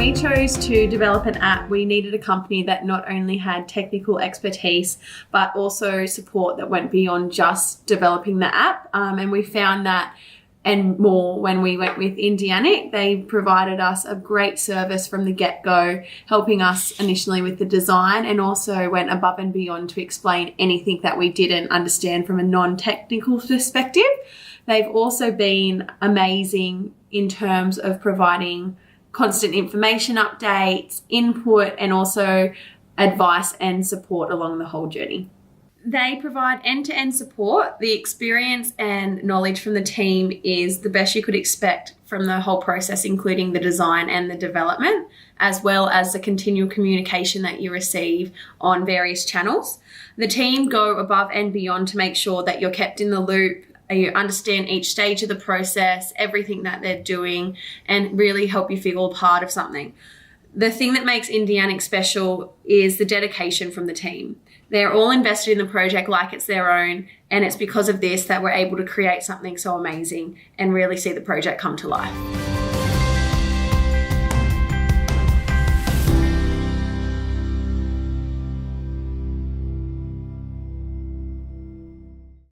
we chose to develop an app, we needed a company that not only had technical expertise, but also support that went beyond just developing the app. And we found that and more when we went with IndiaNIC. They provided us a great service from the get-go, helping us initially with the design, and also went above and beyond to explain anything that we didn't understand from a non-technical perspective. They've also been amazing in terms of providing constant information updates, input, and also advice and support along the whole journey. They provide end-to-end support. The experience and knowledge from the team is the best you could expect from the whole process, including the design and the development, as well as the continual communication that you receive on various channels. The team go above and beyond to make sure that you're kept in the loop, you understand each stage of the process, everything that they're doing, and really help you feel a part of something. The thing that makes IndiaNIC special is the dedication from the team. They're all invested in the project like it's their own, and it's because of this that we're able to create something so amazing and really see the project come to life.